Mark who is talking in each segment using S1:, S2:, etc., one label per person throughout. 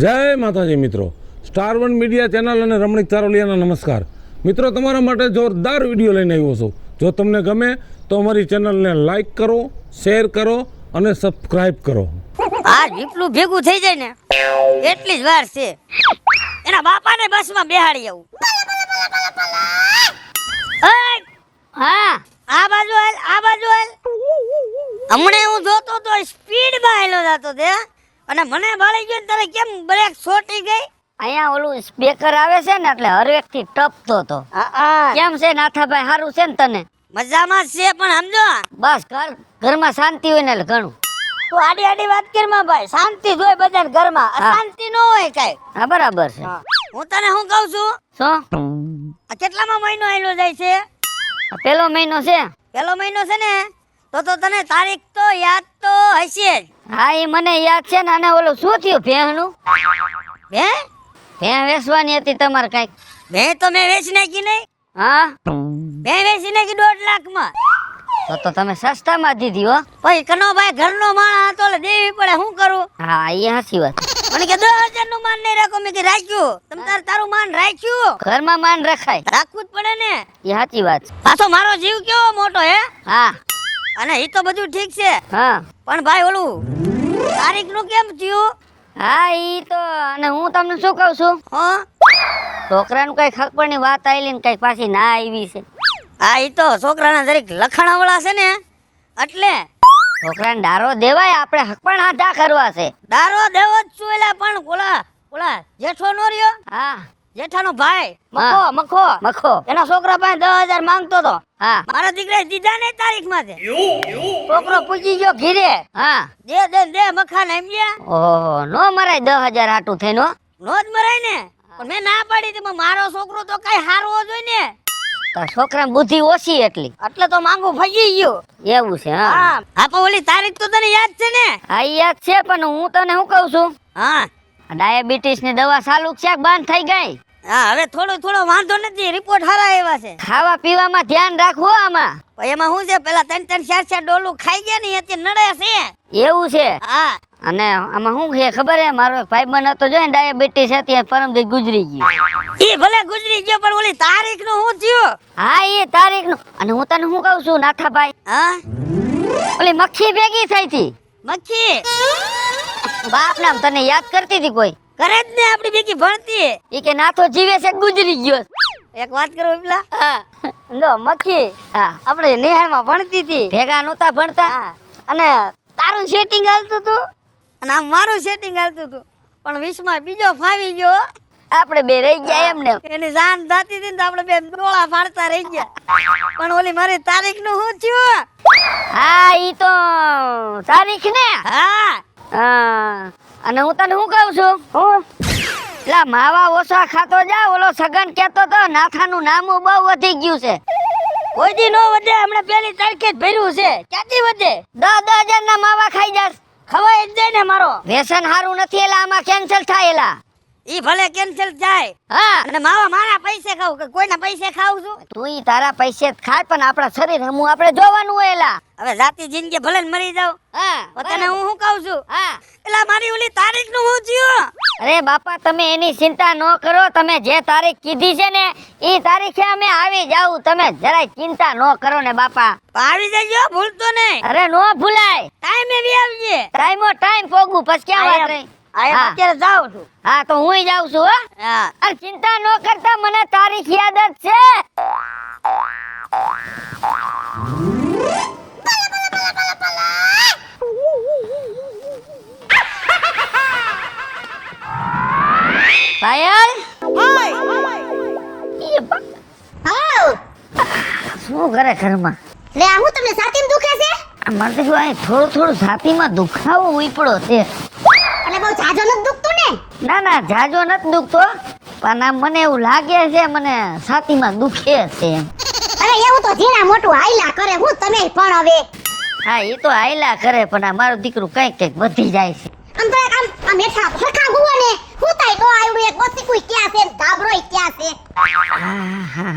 S1: જય માતાજી મિત્રો, સ્ટાર1 મીડિયા ચેનલ અને રમણીક ચારોલિયાના નમસ્કાર. મિત્રો, તમારા માટે જોરદાર વિડીયો લઈને આવ્યો છું. જો તમને ગમે તો અમારી ચેનલને લાઈક કરો, શેર કરો અને સબસ્ક્રાઇબ કરો.
S2: આ જીપલું ભેગું થઈ જાય ને એટલી જ વાર છે. એના બાપાને બસમાં બેહાડી આવું. હા, આ બાજુ હાલ, આ બાજુ હાલ. હમણે હું જોતો તો સ્પીડમાં હેલો જતો તે અને મને ભાળી ગયો. તારે કેમ બ્રેક છોટી ગઈ?
S3: અહીંયા ઓલું સ્પીકર આવે છે ને એટલે હરેક થી ટપતો તો. કેમ છે નાથાભાઈ? સારું છે ને તને?
S2: મજામાં છે, પણ સમજો
S3: બસ ઘરમાં શાંતિ હોય ને એટલે ઘણું.
S2: તું આડી આડી વાત કર માં ભાઈ. શાંતિ જોઈ બધાને ઘરમાં, અશાંતિ ન હોય કઈ.
S3: હા, બરાબર છે.
S2: હું તને શું કહું છું,
S3: શું
S2: આ કેટલામાં મહિનો આવેલો જાય છે?
S3: આ પેલો મહિનો છે.
S2: પેલો મહિનો છે ને, તો તને તારીખ તો યાદ તો હશે જ.
S3: હા, એ મને યાદ છે ને. અને ઓલું શું થયું ભેંસનું? ભેં વેચવાની હતી તમારે કઈક?
S2: ભેં તો મેં વેચી નાખી નહીં.
S3: હા,
S2: ભેં વેચી નાખી 2.5 લાખમાં.
S3: તો તમે સસ્તામાં દીધી હો.
S2: ભાઈ કનો ભાઈ ઘરનો માણસ હતો એટલે દેવી પડે. શું કરું?
S3: હા, એ સાચી વાત.
S2: મને કે 10,000 નું માન નહીં રાખો. મેં કે રાખ્યું. તમ તારું માન રાખ્યું.
S3: ઘરમાં માન રખાય,
S2: રાખવું જ પડે ને.
S3: એ સાચી વાત.
S2: પાછો મારો જીવ કેવો મોટો હે.
S3: હા
S2: અને એ તો બધું ઠીક છે,
S3: હા
S2: પણ ભાઈ ઓલું તારીખ નું કેમ થયું?
S3: હા, ઈ તો. અને હું તમને શું કહું છું,
S2: હા,
S3: છોકરાનું કઈ ખબર વાત આવેલી ને કઈ પાછી ના આવી છે.
S2: હા, એ તો છોકરાના જરીક લખણાવાળા છે ને એટલે
S3: છોકરાને ડારો દેવાય. આપણે હક પણ આધા કરવા છે.
S2: દારો દેવો જ છું. એલા પણ ઓલા જેઠો નો રહ્યો,
S3: હા,
S2: જેઠાનો ભાઈ
S3: હા. મખો
S2: એના છોકરા પાસે 10,000 માંગતો તો.
S3: હા
S2: મારા દીકરા દીધા ને તારીખ માં. છોકરો પૂછી ગયો ઘીરે,
S3: હા.
S2: દે મખાન એમ ગયા.
S3: ઓહો, નો મરાય 10,000 હાટું થઈને હો.
S2: નો જ મરાય ને. પણ મેં ના પાડી હતી. પણ મારો છોકરો તો કઈ હારવો જોઈએ ને.
S3: તાર છોકરાની બુદ્ધિ ઓછી એટલી
S2: એટલે તો માંગુ ફગી ગયો.
S3: એવું છે. હા
S2: હા, પણ ઓલી તારીખ તો તને યાદ છે ને?
S3: હા, ઈ યાદ છે. પણ હું તને શું કહું છું,
S2: હા,
S3: ડાયાબિટીસ ની દવા ચાલુ છે કે બંધ થઈ ગઈ?
S2: હા, હવે થોડો વાંધો નથી. રિપોર્ટ સારા આવ્યા છે.
S3: ખાવા પીવામાં ધ્યાન રાખવું આમાં.
S2: પણ એમાં શું છે, પેલા 3-4 ડોલું ખાઈ ગયા ને એટલે નડે છે.
S3: એવું છે.
S2: હા,
S3: અને આમાં શું છે ખબર હે, મારો ભાઈબંધ હતો જો ડાયાબિટીસ હતી, પરમ દી ગુજરી ગયો.
S2: ઈ ભલે ગુજરી ગયો, પણ ઓલી તારીખ નું શું થયું?
S3: હા, એ તારીખ નું. અને હું તને શું કહું છું નાથાભાઈ,
S2: હા,
S3: ઓલી મક્ખી ભેગી થઈ હતી.
S2: મક્ખી
S3: બાપ નામ તને યાદ કરતી હતી કોઈ?
S2: કરે જ ને, આપડી ભેગી ભણતી.
S3: ઈ કે નાથો જીવે છે ગુજરી ગયો.
S2: એક વાત કરું પેલા,
S3: હા,
S2: લો મક્ખી
S3: હા.
S2: આપણે નિહાળમાં ભણતી હતી.
S3: ભેગા નહોતા ભણતા.
S2: હા, અને તારું સેટિંગ હાલતું હતું અને આમ મારું સેટિંગ હાલતું હતું. પણ 20માં બીજો ફાવી ગયો.
S3: આપણે બે રહી ગયા એમને.
S2: એની જાન જાતી હતી ને તો આપણે બે ડોળા ફાડતા રહી ગયા. પણ ઓલી મારી તારીખ નું શું થયું?
S3: હા, ઈ તો તારીખ ને.
S2: હા,
S3: હા. અને હું તને શું કહું છું, લા માવા ઓછા ખાતો જા. ઓલો સગન કેતો તો નાથાનું નામું બહુ વધી ગયું છે.
S2: કોઈ દી નો વધે. હમણાં પહેલી તારીખે જ ભર્યું છે. ક્યાંથી વધે?
S3: 10,000 ના માવા ખાઈ જાસ.
S2: ખવાય જ જાય ને મારો.
S3: વ્યસન હારું નથી એલા, આમાં કેન્સલ થાય એલા.
S2: ઈ ભલે કેન્સલ જાય.
S3: હા,
S2: અને માવા મારા પૈસે ખાવું કે કોઈના પૈસે ખાવું છું?
S3: તું ઈ તારા પૈસે જ ખાય, પણ આપણા શરીર હમું આપણે જોવાનું હોય એલા.
S2: હવે જાતી જિંદગી ભલે ને મરી જાવ.
S3: હા,
S2: તને હું શું કહું છું,
S3: હા.
S2: એલા મારી ઓલી તારીખ નું શું થયું?
S3: અરે બાપા, તમે એની ચિંતા ન કરો. તમે જે તારીખ કીધી છે ને ઈ તારીખે અમે આવી જાવ. તમે જરાય ચિંતા ન કરો ને બાપા.
S2: આવી જજો, ભૂલતો નહીં.
S3: અરે નો ભૂલાય.
S2: ટાઈમે બી આવજે.
S3: ટાઈમ પોગું પછી ક્યાં વાત રહી.
S2: આ અત્યારે જાઉં છું.
S3: હા, તો હું જાઉં છું. હો,
S2: હા,
S3: અરે ચિંતા ન કરતા, મને તારીખ યાદ જ છે. પાયલ, શું કરે ઘરમાં?
S4: લે આ હું તમને છાતીમાં દુખે છે?
S3: મારે તો આ થોડું છાતીમાં દુખાવો ઉપડો છે.
S4: એટલે બહુ જાજો નથી દુખતું ને?
S3: ના, જાજો નથી દુખતો, પણ આમ મને એવું લાગે છે મને છાતીમાં દુખે છે.
S4: અરે એવું તો ઝીણા મોટું હાયલા કરે. હું તમે પણ હવે
S3: હા, એ તો હાયલા કરે, પણ આ મારું દીકરું કઈક વધી જાય છે.
S4: આમ તો આમ હેઠા ફરખા ગુવા ને હું તાય તો આવડું એક બસી કોઈ ક્યાં છે, ગાબરોય ક્યાં છે?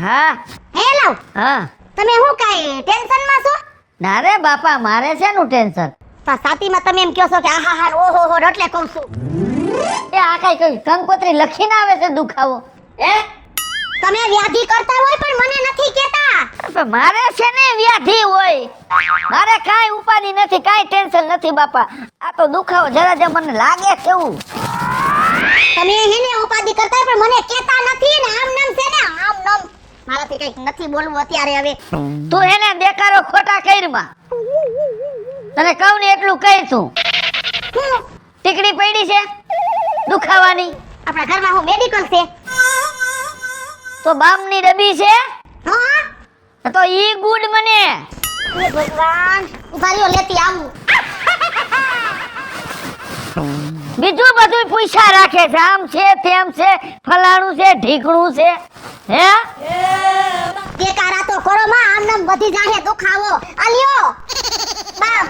S3: હા.
S4: હે લાવ,
S3: હા,
S4: તમે હું કાઈ ટેન્શન માં છો?
S3: ના રે બાપા, મારે છે નું ટેન્શન.
S4: છાતીમાં તમે એમ કહો છો કે આહા હા ઓહો હો એટલે કહું છું.
S3: એ આ કઈ કંકોત્રી લખીને આવે છે દુખાવો હે
S4: તમે વ્યાધિ કરતા હોય પણ મને નથી કહેતા.
S3: પણ મારે છે ને વ્યાધિ હોય, મારે કાંઈ ઉપાધિ નથી, કાંઈ ટેન્શન નથી બાપા. આ તો દુખાવો જરા જ મને લાગે કેવું.
S4: તમે હેને ઉપાધિ કરતા હોય પણ મને કહેતા નથી ને આમ નામ છે ને આમ નામ. મારાથી કઈ નથી બોલવું અત્યારે હવે.
S3: તું એને દેકારો ખોટા કઈરમાં. તને કહું ને એટલું કહી તું.
S4: હું
S3: ટીકડી પડી છે દુખાવાની,
S4: આપણા ઘરમાં હું મેડિકલ છે.
S3: તો બામની ડબ્બી છે
S4: હા
S3: તો ઈ ગુડ મને.
S4: હે ભગવાન ઉભા રહ્યો લેતી આવું.
S3: બીજું બધું પૈસા રાખે છે, આમ છે તેમ છે, ફલાણું છે ઢીકણું છે. હે
S4: દેકારા તો કરો માં આમ નામ વધી જાહે દુખાવો. આલ્યો બામ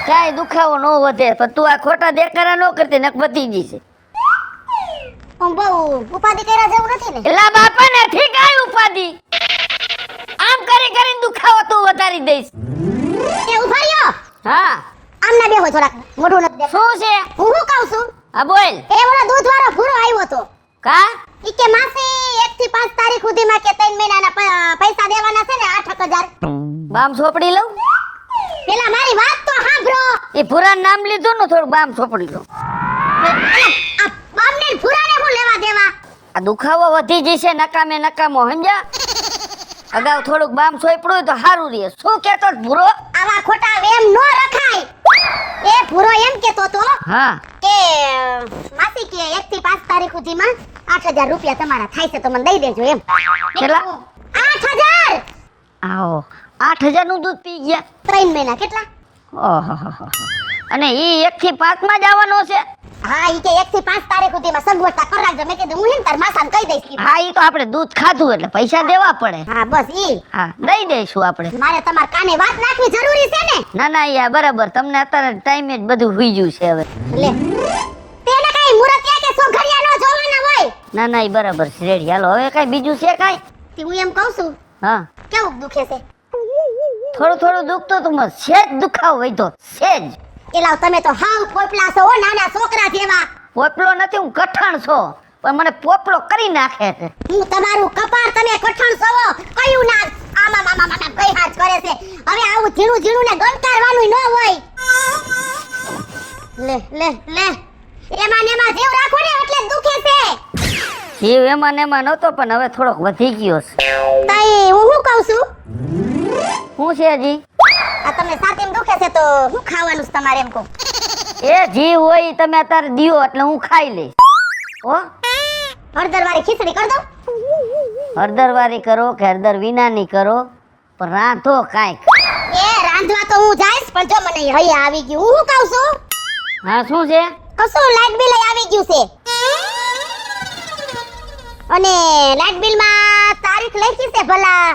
S3: કાંઈ દુખાવો ન વધે, પણ તું આ ખોટા દેકારા ન કરતી નક વધી જશે.
S4: હું બહુ ઉપાધિ કર્યા જેવું નથી ને.
S3: એલા બાપા નથી કાંઈ ઉપાધિ, આમ કરી કરીને દુખાવો તું વધારી દઈશ.
S4: એ ઉભા રહ્યો
S3: હા
S4: આમ ના બેહો થોડાક મોઢું નથી દેખાતું.
S3: શું છે?
S4: હું શું કહું છું
S3: હા બોલ.
S4: એ ઓલા દૂધવાળો ભૂરો આવ્યો તો.
S3: કા
S4: ઈ કે માસી 1 થી 5 તારીખ સુધીમાં કે 3 મહિનાના પૈસા દેવાના છે ને 8000.
S3: બામ સોપડી લઉં?
S4: પેલા મારી વાત તો સાંભળો.
S3: એ ભૂરાનું નામ લીધું ને થોડું બામ સોપડી લઉં.
S4: આ બામને ને ભૂરાને હું લેવા દેવા.
S3: આ દુખાવો વધી જશે નકામે નકામો, સમજ્યા? અગાઉ થોડુંક બામ સોપડું તો સારું રહે. શું કહેતો ભૂરો?
S4: આવા ખોટા વેમ નો રખાય. એ ભૂરો એમ કેતો તો
S3: હા
S4: કે માસી કે 1 થી 5 તારીખ સુધીમાં 8000 રૂપિયા તમારા થાય છે તો મને દઈ દેજો એમ.
S3: કેટલા?
S4: 8000.
S3: આવો 8000 નું દૂધ પી ગયા.
S4: 3 મહિના કેટલા?
S3: ઓહો. અને ઈ 1 થી 5 માં જ આવવાનો છે?
S4: હા ઈ કે 1 થી 5 તારીખ સુધીમાં સગવડતા કર રાખજો. મેં કીધું હું હેન તાર માસાને કહી દઈશ.
S3: હા ઈ તો આપણે દૂધ ખાધું એટલે પૈસા દેવા પડે.
S4: હા બસ ઈ.
S3: હા દઈ દઈશું આપણે.
S4: મારે તમાર કાને વાત નાખવી જરૂરી છે ને.
S3: ના ના યા બરાબર, તમને અત્યારે ટાઈમે જ બધું હોઈ ગયું છે હવે.
S4: લે તેને કઈ મુરતિયા કે સોઘડિયા નો જોવાના હોય.
S3: ના ના ઈ બરાબર છે, રેડી. હાલો હવે કઈ બીજું છે કાઈ?
S4: તે હું એમ કહું છું
S3: હા
S4: કેવું દુખે છે.
S3: થોડું દુખતો તો મને સેજ દુખાવો વધ્યો, સેજ.
S4: એલા તમે તો હાવ પોપલા છો હો, નાના છોકરા જેવા.
S3: પોપલો નથી, હું કઠણ છો, પણ મને પોપલો કરી નાખે છે.
S4: હું તમારું કપાળ તમે કઠણ સવો કયું ના આમાં કઈ હાથ કરે છે. હવે આવું ઝીણું ઝીણું ને ગણકારવાનું ન હોય. લે એમાં ને એમાં જીવ રાખો ને એટલે જ દુખે છે.
S3: જીવ એમાં ને એમાં નહોતો, પણ હવે થોડોક વધી ગયો છે.
S4: તઈ હું શું કહું છું
S3: શું છે હજી?
S4: આ તમને છાતીમાં દુખે છે તો હું ખાવાનું છે તમારે એમ કહું.
S3: એ જીવ હોય ઈ તમે અત્યારે દિયો એટલે હું ખાઈ લઈશ. હો
S4: હળદરવાળી ખીચડી કર દઉં.
S3: હળદરવાળી કરો કે હળદર વિનાની કરો, પણ રાંધો કાંઈક.
S4: એ રાંધવા તો હું જઈશ પણ જો મને હૈયા આવી ગયું. હું શું કહું છું
S3: હા શું છે?
S4: કશું લાઇટ બિલ આવી ગયું છે અને લાઇટ બિલ માં તારીખ લખી છે ભલા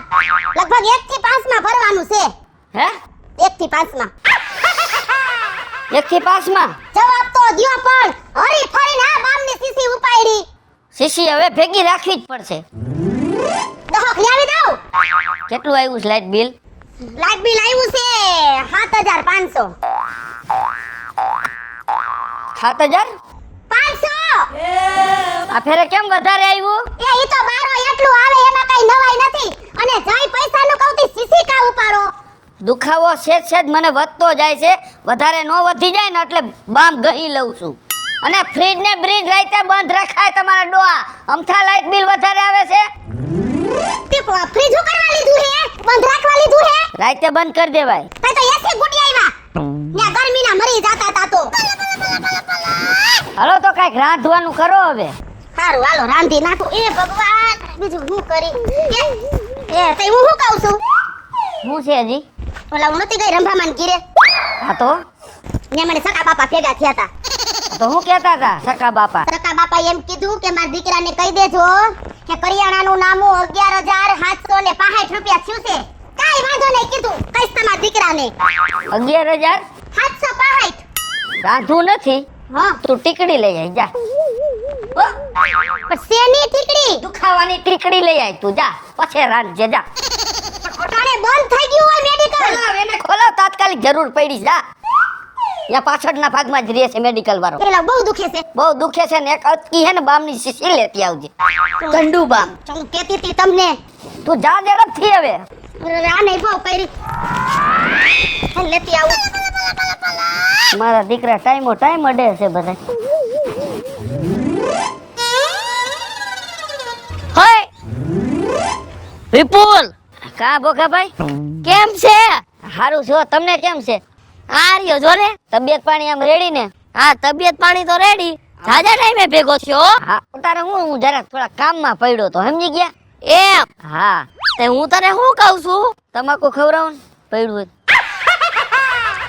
S4: લગભગ 1 થી 5 માં ભરવાનું છે.
S3: હે
S4: 1 થી 5 માં
S3: 1 થી 5 માં?
S4: જવાબ તો દ્યો પણ હરી ફરીને આ બામની સીસી ઉપાડી.
S3: શીશી હવે ભેગી રાખવી જ પડશે.
S4: દહક લાવી દઉં.
S3: કેટલું આવ્યું છે લાઇટ બિલ?
S4: લાઇટ બિલ આવ્યું છે 7500.
S3: 7000?
S4: 500.
S3: આ ફેરે કેમ વધારે આવ્યું?
S4: એ ઈ તો બારો એટલું આવે એમાં કઈ નવાઈ નથી. અને જઈ પૈસાનું કવતી સીસી કા ઉપાડો.
S3: દુખાવો સેજ મને વધતો જાય છે, વધારે નો વધી જાય ને એટલે બામ ગહી લઉં છું. અને ફ્રીજ ને બ્રીજ રાતે બંધ રખાય તમારા ડોહા. અમથા લાઇટ બિલ વધારે આવે છે.
S4: તે ફ્રીજ કરવા લીધું હે બંધ રાખવા લીધું હે.
S3: રાતે બંધ કરી દેવાય.
S4: તઈ તો એસી ગુડી આવ્યા. ન્યા ગરમીના મરી જાતા તા તો.
S3: હાલો તો કઈક રાંધવાનું કરો હવે.
S4: સારું હાલો રાંધી નાખું. એ ભગવાન બીજું હું કરી એ તઈ હું શું કહું છું
S3: શું છે હજી?
S4: ઓલા હું નતી ગઈ રંભામાન ગીરે.
S3: હા તો
S4: ને મને સકા બાપા ભેગા થયા તા.
S3: તો હું કહેતા હતા સકા બાપા?
S4: સકા બાપા એમ કીધું કે મારા દીકરાને કહી દેજો કે કરિયાણાનું નામું 11765 રૂપિયા થયું છે. કાઈ વાંધો નહીં કીધું કઈશ તમારા દીકરાને.
S3: 11765?
S4: 765.
S3: રાંધવું નથી.
S4: હા
S3: તું ટીકડી લઈ આય જા.
S4: પણ શેની ટીકડી?
S3: દુખાવાની ટીકડી લઈ આય તું જા, પછી રાંધજે જા.
S4: ઓટાણે બંધ થઈ ગયું હોય મેડિકલ.
S3: ખોલાવ એને ખોલાવ, તાત્કાલિક જરૂર પડી જા. ત્યાં પાછળના ભાગમાં જ રહે છે મેડિકલ વાળો.
S4: પેલા બહુ દુખે છે.
S3: બહુ દુખે છે ને એક અટકી હે ને બામની શીશી લેતી આવજે. ગંડુ બામ.
S4: ચાલો કેતી હતી તમને.
S3: તું જા ઝડપથી હવે.
S4: અરે આ નહીં ભાવ કરી. હાલ લેતી આવું.
S3: મારા દીકરા ટાઈમ અડે છે બધા. હોય વિપુલ. કા બોકાભાઈ કેમ છે? હારું છો. તમને કેમ છે? આ રહ્યો જો ને. તબિયત પાણી આમ રેડી ને? હા તબિયત પાણી તો રેડી. જાજા ટાઈમે ભેગો થયો. હા તારે હું જરા થોડા કામમાં પડ્યો તો સમજી ગયા એમ. હા તે હું તને શું કહું છું તમાકુ ખવડાવું પડ્યું હોય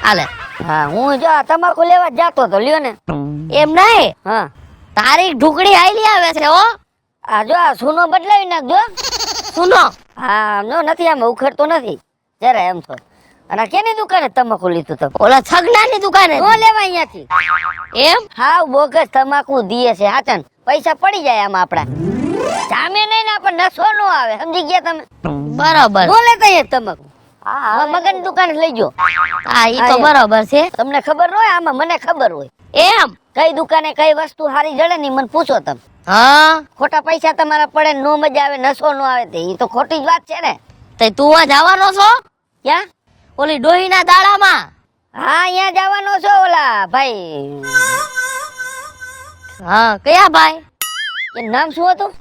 S3: હાલે. હા હું જો આ તમાકુ લેવા જ જાતો તો લ્યો ને. એમ નહીં. હા તારી ઢુકડી આઈલી આવે છે હો. આ જો આ સુનો બદલાવી નાખજો. સુનો? હા નો નથી આમાં ઉખડતો નથી જરા એમ તો. અને કેની દુકાને તમાકુ લીધું તમે? ઓલા છગનાની દુકાને. નો લેવા અહીંયાથી. એમ? હા બોગસ તમાકુ દીએ છે હાચન. પૈસા પડી જાય આમાં આપડા. જામે નહીં ને આપણને નશો નો આવે સમજી ગયા તમે? બરાબર. નો લેતા એ તમાકુ. હા મગન દુકાને લઈ જો. હા ઈ તો બરાબર છે. તમને ખબર ન હોય આમાં મને ખબર હોય. એમ? કઈ દુકાને કઈ વસ્તુ હારી જડે ની મને પૂછો તમે. હા ખોટા પૈસા તમારા પડે નો મજા આવે નશો નો આવે તે ઈ તો ખોટી જ વાત છે ને. તે તું આ જવાનો છો? ક્યાં? ઓલી ડોહીના દાડામાં. હા અહીંયા જવાનો છો ઓલા ભાઈ. હા કયા ભાઈ? એનું નામ શું હતું?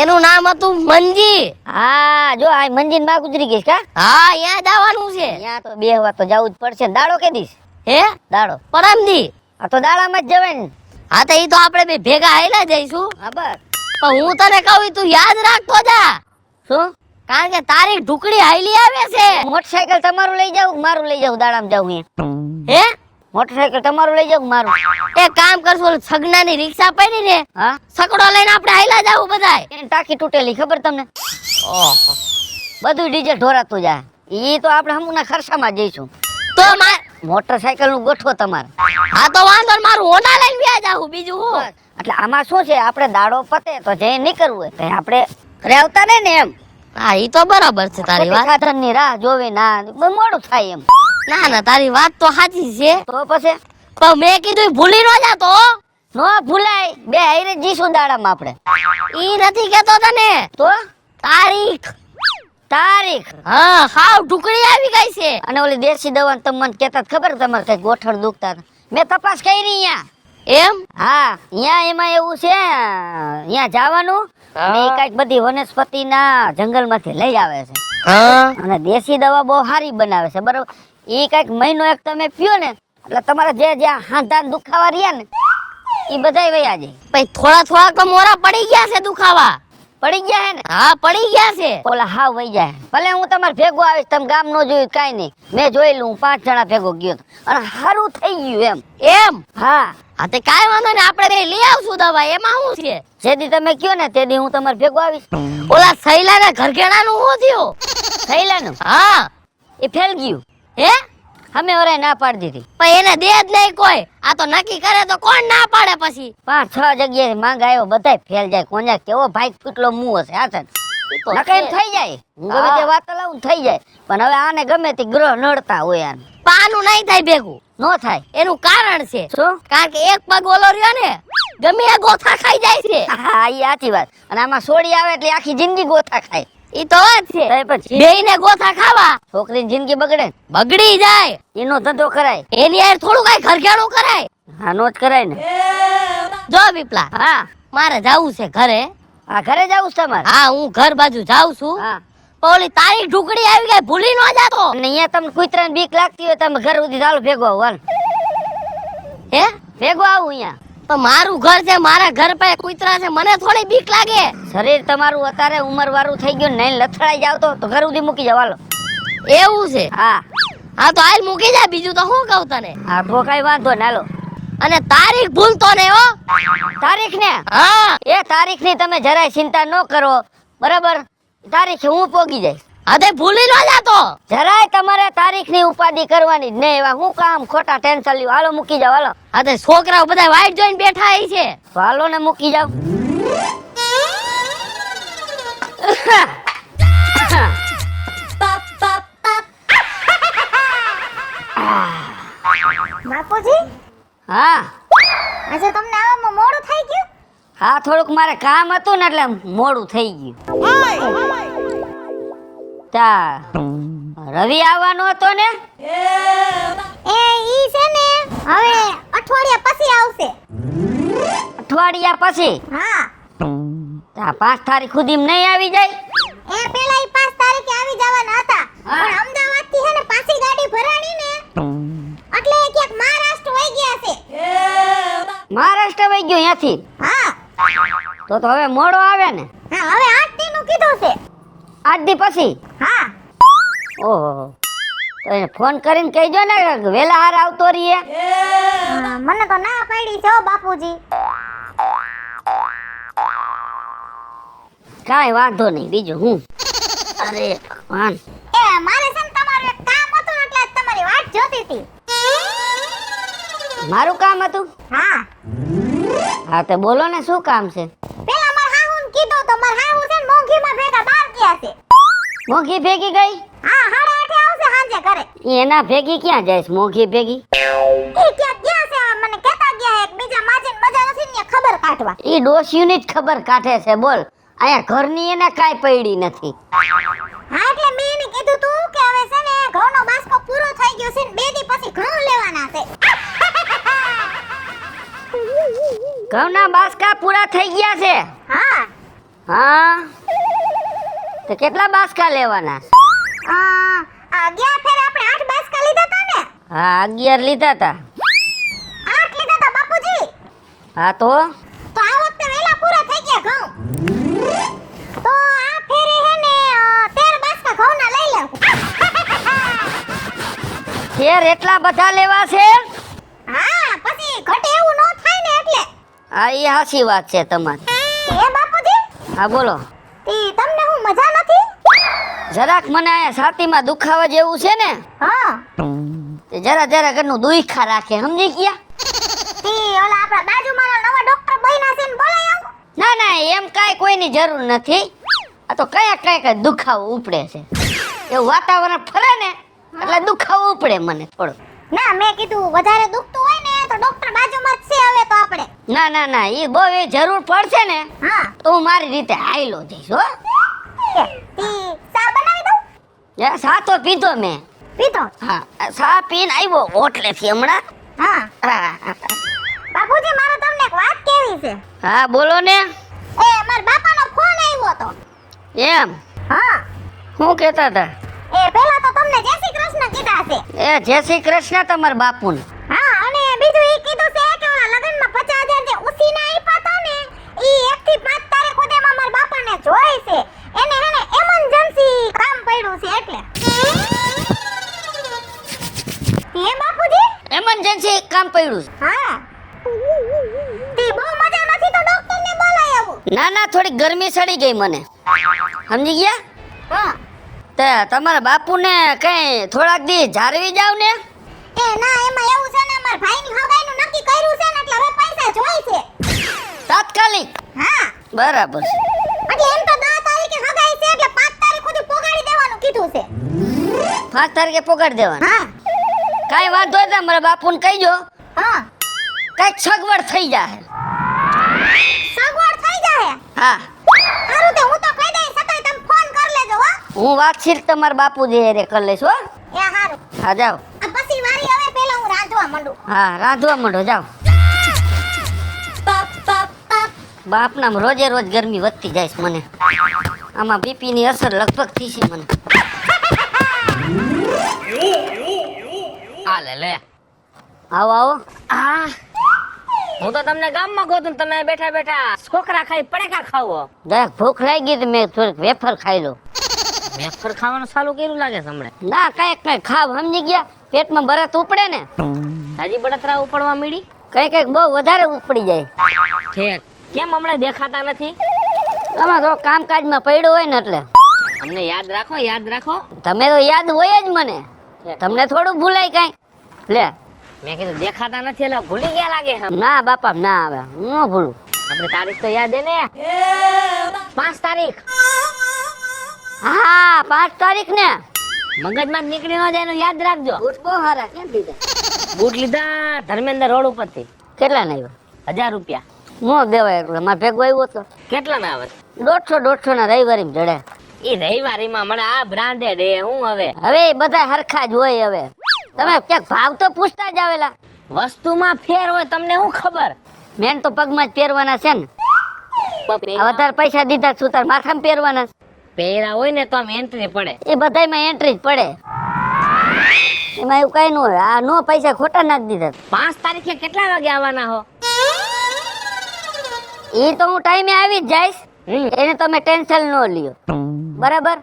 S3: એનું નામ હતું મંજી. હા જો આ મંજી માં ગુજરી ગઈ કા? હા અહીંયા જવાનું છે. અહીંયા તો બેહવા તો જવું જ પડશે. દાડો કે દીસ? હે દાડો પરમદી. આ તો દાડામાં જ જવાય ને. હા તો ઈ તો આપણે બે ભેગા આયલા જઈશું. હા બસ પણ હું તને કહું તું યાદ રાખતો જા. શું? કારણ કે તારી ઢુકડી હાઈલી આવે છે. મોટરસાઇકલ તમારું લઈ જાવ મારું લઈ જાવ દાડામાં જાવ હે? મોટરસાઇકલ તમારું લઈ જાવ મારું. એક કામ કરશું ઓલું છગનાની રિક્ષા પડી ને. હા સકડો લઈને આપણે હાઈલા જાવું બધાય. એની ટાંકી તૂટેલી ખબર તમને? ઓહો બધું ડીઝલ ઢોરાતું જાય. ઈ તો આપણે હમુના ખર્ચામાં જઈશું. તો મોટરસાઇકલ નું ગોઠવો તમારે. હા તો વાંધો મારું હોન્ડા લઈને વ્યા જાવું બીજું હું. એટલે આમાં શું છે આપણે દાડો પતે તો જે નીકળવું હોય આપણે ઘરે આવતા ને એમ. હા ઈ તો બરાબર છે તારી વાત. સાધન ની રાહ જોવે ના મોડું થાય એમ. ના ના તારી વાત તો સાચી છે. તો પછી પણ મેં કીધું ભૂલી ન જાતો. નો ભૂલાય. બે હાઈરે જીશું દાડામાં આપણે. ઈ નથી કેતો તને. તો તારીખ હા હાવ ઢુકડી આવી ગઈ છે. અને ઓલી દેશી દવા તમે મને કેતા ખબર તમારે કઈ ગોઠણ દુખતા હતા. મેં તપાસ કરી અહીંયા. એમ? હા અહીંયા એમાં એવું છે અહીંયા જવાનું ને કઈક બધી વનસ્પતિના જંગલમાંથી લઈ આવે છે. અને દેશી દવા બહુ સારી બનાવે છે બરોબર. ઈ કઈક મહિનો એક તમે પીઓ ને એટલે તમારા જે જ્યાં હાંધા દુખાવા રહ્યા ને ઈ બધાય વયા જાય. પછી થોડા તો મોરા પડી ગયા છે દુખાવા. પડી ગયા હે ને? હા પડી ગયા છે. ઓલા હાવ વઈ જાય. ભલે હું તમારે ભેગો આવીશ તમે ગામ નો જોયું કઈ નહીં. મેં જોયેલું હું 5 જણા ભેગો ગયો અને સારું થઈ ગયું એમ. હા હા તે કાઈ વાંધો ને આપણે બે લઈ આવશું દવા. એમાં શું છે? જેદી તમે કયો ને તેદી હું તમારે ભેગો આવીશ. ઓલા થૈલાના ઘરઘેડાનું શું થયું? થૈલાનું? હા એ ફેલ ગયું. હે અમે ઓરે ના પાડી દીધી. પણ એને દે જ નહીં કોઈ. આ તો નક્કી કરે તો કોણ ના પાડે પછી? 5-6 જગ્યાએ માંગ આવ્યો બધાય ફેલ જાય. કોન્યા કેવો ભાઈ ફૂટલો મું હશે હાથન. નકર એમ થઈ જાય. હું ગમે તે વાત લાવું થઈ જાય. પણ હવે આને ગમે તે ગ્રહ નડતા હોય આને. પાનું નહીં થાય ભેગું. નો થાય. એનું કારણ છે શું? કારણ કે એક પગ ઓલો રહ્યો ને ગમે એ ગોથા ખાઈ જાય છે. હા ઈ સાચી વાત. અને આમાં સોડી આવે એટલે આખી જિંદગી ગોથા ખાય. ઈ તો વાત છે. બેયને ગોથા ખાવા છોકરીની જિંદગી બગડે. બગડી જાય. એનો ધંધો કરાય. એની યાર થોડું કઈ ઘરઘેડું કરાય. હા નો જ કરાય ને. જો બીપલા. હા મારે જાવું છે ઘરે. હા ઘરે જાવું છે તમારે? હા હું ઘર બાજુ જાઉં છું. હા ઓલી તારી ઢુકડી આવી ગઈ ભૂલી ન જાતો. અને અહીંયા તમને કૂતરાની બીક લાગતી હોય તમે ઘર સુધી ચાલો ભેગો આવો. હે ભેગો આવું અહીંયા. તો મારું ઘર છે મારા ઘર પાસે કૂતરા છે મને થોડી બીક લાગે. શરીર તમારું અત્યારે ઉંમર વાળું થઈ ગયું નહીં લથડાઈ જાવ તો ઘર સુધી મૂકી જાવ હાલો. એવું છે? હા હા તો હાલ મૂકી જા બીજું તો શું કહું તને. હા તો કઈ વાંધો ને હાલો. અને તારીખ ભૂલતો ને હો. તારીખ ને? હા એ તારીખ ની તમે જરાય ચિંતા ન કરો બરાબર. તારીખ હું પોગી જઈશ. અરે ભૂલી ન જાતો. જરાય તમારે તારીખ ની ઉપાધિ કરવાની જ નહીં. એવા હું કામ ખોટા ટેન્શન લ્યો. હાલો મૂકી જાવ હાલો. અરે છોકરાઓ બધા વાઈટ જોઈને બેઠા છે. હાલો ને મૂકી જાવ.
S4: બાપુજી
S3: હા
S4: આજે તમને આવવામાં મોડું થઈ ગયું.
S3: હા થોડુંક મારે કામ હતું ને એટલે મોડું થઈ ગયું. તા રવિ આવવાનો હતો ને?
S4: એ ઈ છે ને હવે અઠવાડિયા પછી આવશે.
S3: અઠવાડિયા પછી?
S4: હા
S3: તા 5 તારીખ સુધી નહીં આવી જાય?
S4: એ પેલા ઈ 5 તારીખે આવી જવાના હતા પણ અમદાવાદ થી હે ને પાછી ગાડી ભરાણી ને એટલે ક્યાંક મહારાષ્ટ્ર વઈ ગયા છે.
S3: મહારાષ્ટ્ર વઈ ગયો અહીંયાથી?
S4: હા
S3: તો હવે મોડો આવે ને?
S4: હા હવે 8 દી નું કીધું છે.
S3: 8 દી પછી?
S4: હા
S3: ઓહો તો એને ફોન કરીને કહેજો ને કે વેલા હાર આવતો રહીએ.
S4: મને તો ના પાડી છે હો બાપુજી.
S3: કાંઈ વાંધો નહીં, બીજું હું. અરે વાન
S4: એ મારે છે ને તમારું એક કામ હતું એટલે જ તમારી વાટ જોતી હતી.
S3: મારું કામ હતું?
S4: હા
S3: હા તો બોલો ને, શું કામ છે?
S4: પેલા માર હાહુને કીધું તો માર હાહુ છે ને મોંઘીમાં ભેગા બહાર ગયા છે.
S3: મોંઘી ભેગી ગઈ?
S4: હા 8:30 આવશે સાંજે ઘરે.
S3: ઈ એના ભેગી ક્યાં જાય છે મોંઘી ભેગી?
S4: ઈ ક્યાં ગયા છે મને કહેતા ગયા એક બીજા માજીને મજા નથી ને ખબર કાઢવા.
S3: ઈ ડોશીની જ ખબર કાઢે છે. બોલ, અહીંયા ઘરની એને કાંઈ પડી નથી.
S4: હા એટલે મેં એને કીધું તું કે હવે છે ને ઘઉંનો બાસ્કો પૂરો થઈ ગયો છે ને 2 દી પછી ઘઉં લેવાના છે.
S3: ઘઉંના બાસકા પૂરા થઈ ગયા છે?
S4: હા
S3: હા તો કેટલા બાસકા લેવાના?
S4: આ ગયા ફેર આપણે 8 બાસ્કા લીધા તા ને?
S3: હા 11 લીધા હતા.
S4: 8 લીધા તા બાપુજી.
S3: હા તો
S4: તો આ વખતે વેલા પૂરા થઈ ગયા ઘઉં. તો આ ફેરે હે ને 13 બાસ્કા ઘઉંના લઈ લેવું.
S3: ફેર એટલા બધા લેવા છે?
S4: હા પછી ઘટે એવું ન થાય ને એટલે.
S3: હા એ હાચી વાત છે તમારી.
S4: એ બાપુજી
S3: હા બોલો.
S4: તમને હું મજા નથી?
S3: જરાક મને અહીંયા છાતીમાં દુખાવા જેવું છે ને,
S4: હા
S3: તે જરા જરા ઘરનું દુખા રાખે, સમજી ગયા?
S4: ઓલા આપણા બાજુમાં નવા ડોક્ટર બન્યા છે ને બોલાય આવું.
S3: ના ના એમ કાંઈ કોઈની જરૂર નથી. આ તો કયાક દુખાવો ઉપડે છે. એવું વાતાવરણ ફરે ને એટલે દુખાવો ઉપડે મને થોડો.
S4: ના મેં કીધું વધારે દુખતું હોય ને તો ડોક્ટર બાજુમાં જ છે હવે તો આપણે.
S3: ના ના ના એ બહુ એ જરૂર પડશે ને
S4: હા
S3: તો હું મારી રીતે હાઈલો જઈશ હો.
S4: ચા બનાવી દઉં?
S3: સા તો પીધો મેં.
S4: પીધો?
S3: હા સા પીને આવ્યો હોટલેથી હમણાં.
S4: હા બાપુજી મારે તમને એક વાત કહેવી છે.
S3: હા બોલો ને.
S4: એ મારા બાપાનો ફોન આવ્યો હતો.
S3: એમ?
S4: હા
S3: શું કહેતા હતા?
S4: એ પહેલા તો તમને જય શ્રી કૃષ્ણ કીધા છે.
S3: એ જય શ્રી કૃષ્ણ તમારા બાપુને.
S4: હા અને બીજું એ કીધું છે કે ઓલા લગનમાં 50,000 જે ઉસીના આપ્યા હતા ને ઈ 1 થી 5 તારીખ સુધીમાં મારા બાપાને જોઈ છે. એને એમરજન્સી કામ પડ્યું છે એટલે. એ બાપુજી
S3: એમરજન્સી કામ પડ્યું છે?
S4: હા તી બહુ મજા નથી તો ડોક્ટરને બોલાય આવું.
S3: ના ના થોડી ગરમી સડી ગઈ મને, સમજી ગયા?
S4: હા
S3: તે તમારા બાપુને કઈ થોડાક દી જાળવી જાવ ને.
S4: એ ના એમાં એવું છે ને મારા ભાઈની હગાઈનું નક્કી કર્યું છે ને એટલે હવે પૈસા જોઈ છે.
S3: તાત્કાલિક?
S4: હા
S3: બરાબર છે.
S4: એટલે એમ તો 10 તારીખે હગાઈ છે એટલે 5 તારીખ સુધી પોગાડી દેવાનું કીધું છે.
S3: 5 તારીખે પોગાડી દેવાનું?
S4: હા
S3: કાંઈ વાંધો નહીં, મારા બાપુને કહીજો
S4: હા
S3: કઈક સગવડ થઈ જાય.
S4: સગવડ થઈ જાય.
S3: હા
S4: હારું તે હું તો કહી દઈશ છતાંય તમે ફોન કરી લેજો હો.
S3: હું વાતચીત તમારા બાપુજી હારે કરી લઈશ હો.
S4: એ હારું.
S3: હા જાઓ.
S4: આ પછી વારી હવે પહેલા હું રાંધવા માંડું.
S3: હા રાંધવા માંડો, જાઓ. બાપના રોજે રોજ ગરમી વધતી જાય છે મને. આમાં બીપી ની અસર લગભગ થઈ છે મને.
S5: આ લે લે.
S3: આવો આવો.
S5: આ હું તો તમને ગામમાં ગોતું, તમે બેઠા બેઠા છોકરા ખાઈ પડેકા ખાવો.
S3: જરાક ભૂખ લાગી તો મેં થોડીક વેફર ખાઈ લો.
S5: વેફર ખાવાનું ચાલુ કર્યું લાગે છે હમણાં.
S3: ના કઈક ખાવ, સમજી ગયા? પેટમાં બરત ઉપડે ને
S5: હજી બળતરા ઉપડવા મીડી.
S3: કઈક બહુ વધારે ઉપડી જાય.
S5: ઠેક કેમ હમણાં દેખાતા નથી?
S3: તમે તો કામકાજમાં પડ્યો હોય ને એટલે.
S5: અમને યાદ રાખો, યાદ રાખો.
S3: તમે તો યાદ હોય જ મને, તમને થોડું ભૂલાય કઈ. લે
S5: મેં કીધું દેખાતા નથી એટલે ભૂલી ગયા લાગે.
S3: ના બાપા ના આવે, હું ન ભૂલું.
S5: આપણે તારીખ તો યાદ હે ને? 5 તારીખ.
S3: હા 5 તારીખ ને.
S5: મગજમાં નીકળી ન જાય એનું યાદ રાખજો.
S3: બહુ સારા કેમ દીધા.
S5: બૂટ લીધા ધર્મેન્દ્ર રોડ ઉપરથી.
S3: કેટલા ના આવ્યા?
S5: 1000 રૂપિયા.
S3: નો દેવાય એટલે મારે ભેગો આવ્યો તો
S5: કેટલા ના આવે?
S3: 150 ના રવિવારી જડે.
S5: એ રવિવારીમાં મને આ બ્રાન્ડેડ હે. હું હવે
S3: હવે એ બધા હરખા જ હોય. હવે તમે ક્યાંક ભાવ તો પૂછતા જ આવેલા.
S5: વસ્તુમાં ફેર હોય તમને શું ખબર?
S3: મેન તો પગમાં જ પહેરવાના છે ને. આ વધારે પૈસા દીધા છું તાર માથામાં પહેરવાના છે.
S5: પહેરા હોય ને તો આમ એન્ટ્રી પડે.
S3: એ બધાયમાં એન્ટ્રી જ પડે. એમાં એવું કઈ ન હોય. આ નો પૈસા ખોટા નાખી દીધા.
S5: 5 તારીખે કેટલા વાગે આવવાના હો?
S3: એ તો હું ટાઈમે આવી જ જઈશ. એને તમે ટેન્શન ન લ્યો, બરાબર?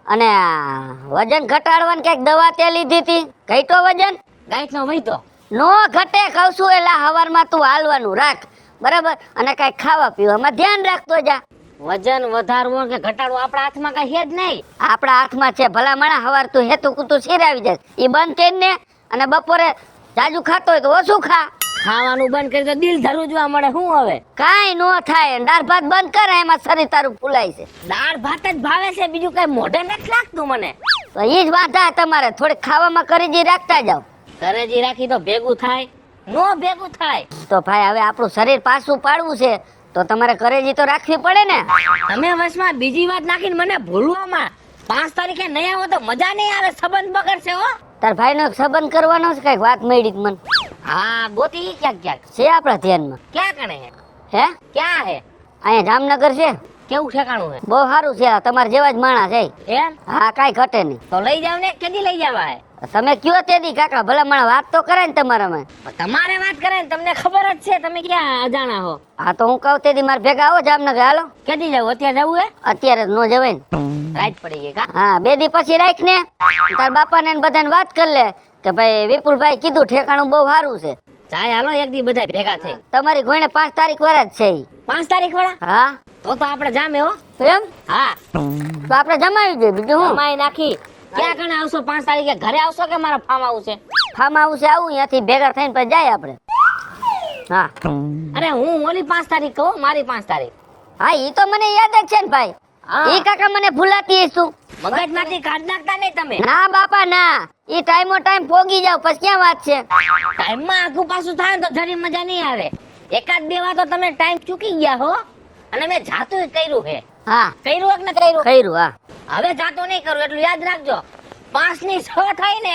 S3: અને આ વજન ઘટાડવાની કઈક દવા તે લીધી હતી, ઘટ્યો વજન?
S5: ગાઈટ નો વહી તો
S3: નો ઘટે કહું છું. એટલે હવારમાં તું હાલવાનું રાખ, બરાબર? અને કઈ ખાવા પીવામાં ધ્યાન રાખતો જા.
S5: વજન વધારવો કે ઘટાડવો આપણા હાથમાં કઈ હે જ નહીં.
S3: આપણા હાથમાં છે. ભલામણા હવાર તું હેતું કુતું સિરાવી જાય એ બંધ કરીને, અને બપોરે જાજુ ખાતો હોય તો ઓછું ખા.
S5: ખાવાનું બંધ કરી તો દિલ ધરું જોવા મળે. શું હવે
S3: કાંઈ નો થાય. દાળ ભાત બંધ કરે એમાં શરીર તારું ફૂલાય છે.
S5: દાળ ભાત જ ભાવે છે, બીજું કઈ મોઢે નથી લાગતું મને.
S3: તો એ જ વાંધા તમારે. થોડીક ખાવામાં કરી રાખતા જાવ.
S5: ઘરેજી રાખી તો ભેગું થાય? નો ભેગું થાય.
S3: તો ભાઈ હવે આપણું શરીર પાછું પાડવું છે તો તમારે કરેજી તો રાખવી પડે ને.
S5: તમે વચમાં બીજી વાત નાખીને મને ભૂલવામાં. 5 તારીખે નહીં આવો તો મજા નહીં આવે. સંબંધ બગડશે હો.
S3: તાર ભાઈનો એક સંબંધ કરવાનો છે, કઈક વાત મળી મને.
S5: હા ગોતી ક્યાંક ક્યાંક
S3: છે આપણા ધ્યાનમાં.
S5: ક્યાં કણે હે?
S3: હે?
S5: ક્યાં હે?
S3: અહીંયા જામનગર છે.
S5: કેવું ઠેકાણું હે?
S3: બહુ સારું છે. તમારે જેવા જ માણસ છે.
S5: એમ?
S3: હા, કાંઈ ઘટે નહીં.
S5: તો લઈ જાવ ને. કેદી લઈ જવા હે?
S3: તમે કયો તેદી કાકા, ભલા મને વાત તો કરે ને તમારામાં.
S5: તમારે વાત કરે ને તમને ખબર જ છે. તમે ક્યાં અજાણા હો?
S3: હા તો હું કહું તેદી મારે ભેગા આવો જામનગર. હાલો.
S5: કેદી જાવ? અત્યારે જવું હે?
S3: અત્યારે જ નો જવાય ને.
S5: રાત પડી ગઈ કા?
S3: હા, 2 દી પછી રાખ ને. તાર બાપાને ને બધાને વાત કરી લે કે ભાઈ વિપુલભાઈ કીધું ઠેકાણું બહુ સારું છે.
S5: ચાય હાલો એક દી બધા ભેગા થઈ.
S3: તમારી ઘોઈને 5 તારીખ વાર જ છે ઈ.
S5: 5 તારીખ વાળા?
S3: હા.
S5: તો આપણે જામે હો.
S3: એમ?
S5: હા
S3: તો આપણે જમાવી દઈએ. બીજું હું?
S5: જમાઈ નાખી. ક્યાં કણે આવશો 5 તારીખે? ઘરે આવશો કે મારા ફાર્મ હાઉસ છે?
S3: ફાર્મ હાઉસે આવું, અહીંયાથી ભેગા થઈને પછી જાય આપણે. હા
S5: અરે હું ઓલી 5 તારીખ કહું, મારી 5 તારીખ.
S3: હા, ઈ તો મને યાદ જ છે ને ભાઈ.
S5: હા.
S3: ઈ કાકા મને ભૂલાતી હશે તું.
S5: મગજમાંથી કાઢ નાખતા નહીં તમે.
S3: ના બાપા ના, ઈ ટાઈમો ટાઈમ પોગી જાવ પછી ક્યાં વાત છે.
S5: ટાઈમમાં આગુ પાછું થાય ને તો જરી મજા નહીં આવે. એકાદ બે વાર તો તમે ટાઈમ ચૂકી ગયા હો. અને મેં જાતું કર્યું હે.
S3: હા,
S5: કર્યું કે ન કર્યું?
S3: કર્યું. હા,
S5: હવે જાતું નહીં કરું એટલું યાદ રાખજો. 5 ની 6 થાય ને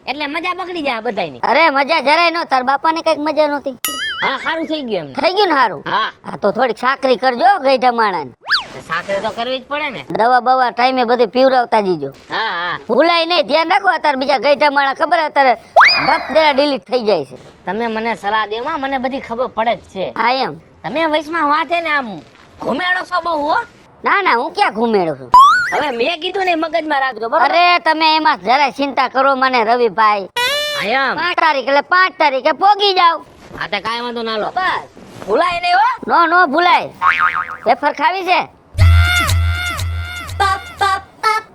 S5: એટલે મજા બગડી જાય બધાયની.
S3: અરે મજા જરાય નો. તાર બાપાને કઈક મજા નહોતી.
S5: હા સારું થઈ ગયું એમને.
S3: થઈ ગયું ને સારું?
S5: હા
S3: હા તો થોડીક સાકરી કરજો ગઈઢા માણાને.
S5: સાકરે તો કરવી જ પડે ને.
S3: દવા બવા ટાઈમે બધી પીવરાવતા જીજો.
S5: હા હા
S3: ભૂલાય નહીં, ધ્યાન રાખો. અત્યારે બીજા ગઈઢા માણા ખબર અત્યારે ધપ દેરા ડિલીટ થઈ જાય છે.
S5: તમે મને સલાહ દેવા, મને બધી ખબર પડે જ છે.
S3: હા એમ?
S5: તમે વયસમાં વાતે ને આમ ઘુમેડો છો બહુ હો.
S3: ના ના, હું ક્યાં ઘુમેડું છું.
S5: હવે મેં કીધું ને મગજમાં રાખજો બરોબર?
S3: અરે તમે એમાં જરાય ચિંતા કરો મને રવિભાઈ.
S5: હા એમ?
S3: 5 તારીખ એટલે 5 તારીખે પોગી જાવ.
S5: હા તો કાંઈ વાંધો ના લો.
S3: બસ.
S5: ભૂલાય નહીં હો.
S3: નો નો ભૂલાય. વેફર ખાવી છે?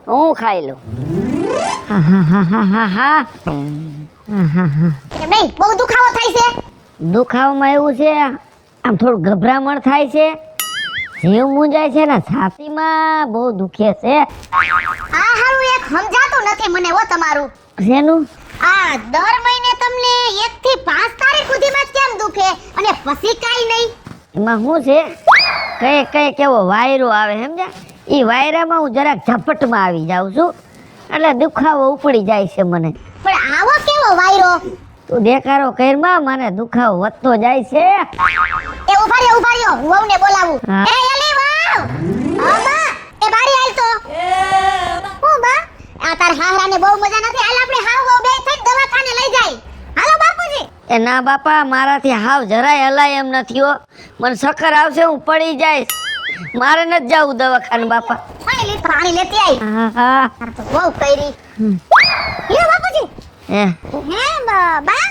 S3: હું ખાઈ લઉં. હા હા હા હા હા.
S4: કે નહીં બહુ દુખાવો થાય છે.
S3: દુખાવામાં એવું છે, આમ થોડું ગભરામણ થાય છે, જીવ મૂંઝાય છે ને છાતીમાં બહુ દુખે છે.
S4: આ હારું એક સમજાતું નથી મને હો તમારું.
S3: શેનું?
S4: આ દર મહિને તમને 1 થી 5 તારીખ સુધીમાં જ કેમ દુખે અને પછી કાઈ નહીં?
S3: એમાં શું છે, કઈ કેવો વાયરો આવે સમજ્યા? એ વાયરામાં હું જરાક ઝપટમાં આવી જાઉં છું એટલે દુખાવો ઉપડી જાય છે મને.
S4: પણ આવો કેવો વાયરો?
S3: તું દેખાડો કરમાં, મને દુખાવો વધતો જાય છે.
S4: એ ઉભા રહ્યો હું વહુને બોલાવું.
S3: હા.
S4: એ એલી વહુ! હા બા, એ બારી આલ તો. હું બા? આ તાર હાહરાને બહુ મજા નથી. હાલ આપણે હાવ વહુ બે થઈને દવાખાને લઈ જાય. હાલો બાપુજી.
S3: એ ના બાપા, મારાથી હાવ જરાય હલાય એમ નથી હો. મને ચક્કર આવશે, હું પડી જઈશ. મારે નથી જવું દવાખાને બાપા.
S4: પાણી લેતી આવી.
S3: હા હા.
S4: તાર તો બહુ કરી. લે બાપુજી.
S3: હે
S4: હે બા?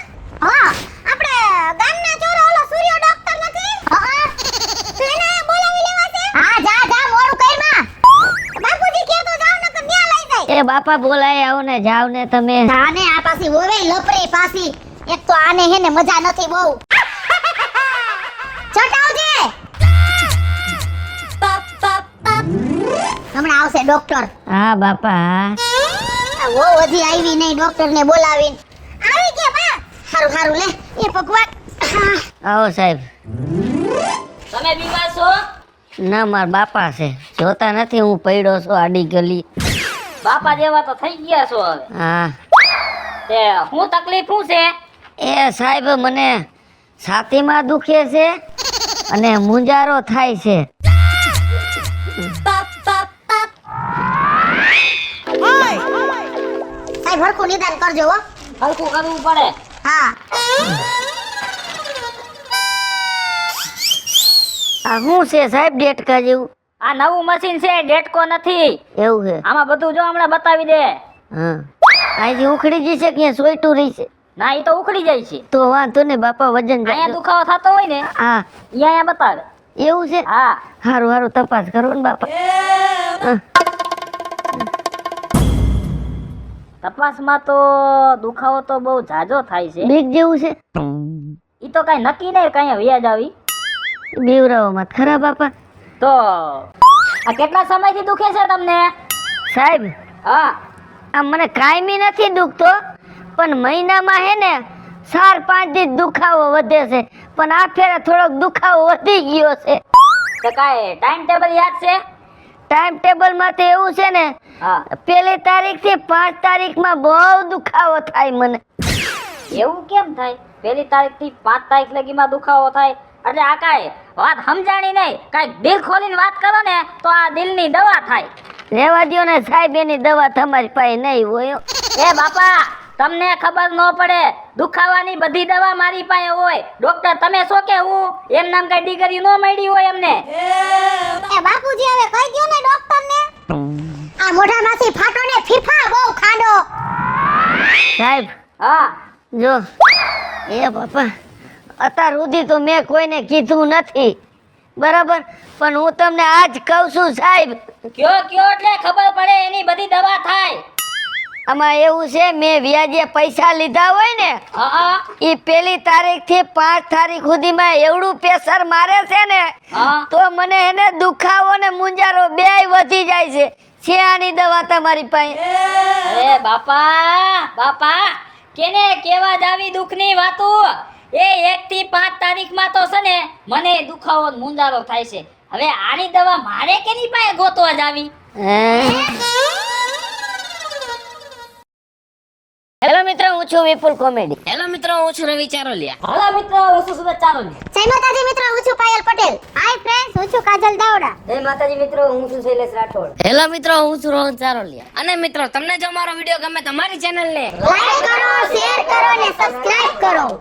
S4: હા, આપણે ગામના ચોરો ઓલો સૂર્ય ડોક્ટર નથી? હા. તો એને બોલાવી લેવા છે? હા, જા જા મોડું કરમાં. બાપુજી કે તો જાવ નકર ન્યા લઈ જાય.
S3: એ બાપા બોલાય આવો ને, જાવ ને તમે.
S4: જાને આ પાછી હોવે લપરી પાછી. એક તો આને હે ને મજા નથી બહુ. ચટાવજે. હમણાં આવશે ડોક્ટર.
S3: હા બાપા.
S4: આ વો હજી આવી નહીં, ડોક્ટર ને બોલાવીને. આવી ગયા બા. હારું હારું લે એ ભગવાન હા.
S3: આવો સાહેબ.
S5: તમે બીમાર છો?
S3: ના મારા બાપા છે, જોતા નથી હું પડ્યો છું આડી ગલી.
S5: બાપા જેવા તો થઈ ગયા છો હવે.
S3: હા
S5: તે શું તકલીફ શું છે?
S3: એ સાહેબ મને છાતીમાં દુખે છે અને મુંજારો થાય છે.
S4: સાહેબ હરખું નિદાન કરજો હો.
S5: હલકું કરવું પડે.
S4: હા
S3: આ શું છે સાહેબ ડેટકા જેવું?
S5: આ નવું મશીન છે, ડેટકો નથી.
S3: એવું છે?
S5: આમાં બધું જો હમણાં બતાવી દે.
S3: હા અહીંથી ઉખડી જશે કે અહીંયા સોયટું રહી છે?
S5: ના એ તો ઉખડી જાય છે.
S3: તો વાંધો ને બાપા વજન
S5: અહીંયા
S3: જાજો.
S5: દુખાવો થતો હોય ને
S3: હા
S5: અહીંયા બતાવે.
S3: એવું છે?
S5: હા
S3: હારું હારું તપાસ કરો ને બાપા.
S5: તપાસમાં તો દુખાવો તો બહુ ઝાઝો થાય છે.
S3: બીક જેવું છે?
S5: ઈ તો કઈ નક્કી નહીં કઈ વ્યાજ આવી.
S3: બીવરાવમાં ખરા બાપા.
S5: તો આ કેટલા સમયથી દુખે છે તમને?
S3: સાહેબ
S5: હા
S3: આ મને કાયમી નથી દુખતો, પણ મહિનામાં હે ને 4-5 દી દુખાવો વધે છે, પણ આ ફેરે થોડોક દુખાવો વધી ગયો છે.
S5: તો કાંઈ ટાઈમ ટેબલ યાદ છે?
S3: ટાઈમ ટેબલમાં તો એવું છે ને,
S5: હા
S3: 1 તારીખથી 5 તારીખમાં બહુ દુખાવો થાય મને.
S5: એવું કેમ થાય? 1 તારીખથી 5 તારીખ લગીમાં દુખાવો થાય એટલે આ કાંઈ વાત સમજાણી નહીં. કાંઈક દિલ ખોલીને વાત કરો ને તો આ દિલની દવા થાય.
S3: રહેવા દ્યો ને સાહેબ, એની દવા તમારી પાસે નહીં હોય.
S5: એ બાપા તમને ખબર ન પડે, દુખાવાની બધી દવા મારી પાસે હોય. ડોક્ટર તમે છો કે હું? એમ નામ કઈ ડિગ્રી ન મળી હોય એમને.
S4: એ બાપુજી હવે કહી દ્યો ને ડોક્ટર ને આ મોઢામાંથી ફાટો ને ફીફા બહુ ખાડો.
S3: સાહેબ
S5: હા
S3: જો એ બાપા અત્યાર સુધી તો મેં કોઈને કીધું નથી, બરાબર, પણ હું તમને આજ કહું છું સાહેબ.
S5: કયો કયો એટલે ખબર પડે, એની બધી દવા થાય.
S3: આમાં એવું છે, મેં વ્યાજે પૈસા લીધા હોય ને
S5: હા
S3: એ 1 તારીખથી 5 તારીખ સુધીમાં એવડું પ્રેશર મારે છે ને,
S5: હા
S3: તો મને એને દુખાવો ને મુંજારો બેય વધી જાય છે. છે આની દવા તમારી પાસે?
S5: અરે બાપા બાપા કેને કેવા જાવી દુખની વાતો. એ 1 થી 5 તારીખમાં તો છે ને મને દુખાવો ને મુંજારો થાય છે. હવે આની દવા મારે કેની પાસે ગોતવા જાવી?
S3: હેલો મિત્રો, હું છું વિપુલ કોમેડી.
S5: હેલો મિત્રો, હું છું રવિ ચારોલિયા. હેલો મિત્રો, હું છું સુરત ચારોલિયા.
S4: જય માતાજી મિત્રો, હું છું પાયલ પટેલ. હાય ફ્રેન્ડ્સ, હું છું કાજલ દાવડા.
S3: જય માતાજી મિત્રો, હું છું શૈલેષ રાઠોડ.
S5: હેલો મિત્રો, હું છું રોહન ચારોલિયા. અને મિત્રો તમને જો મારો વિડિયો ગમે તો મારી ચેનલને
S4: લાઈક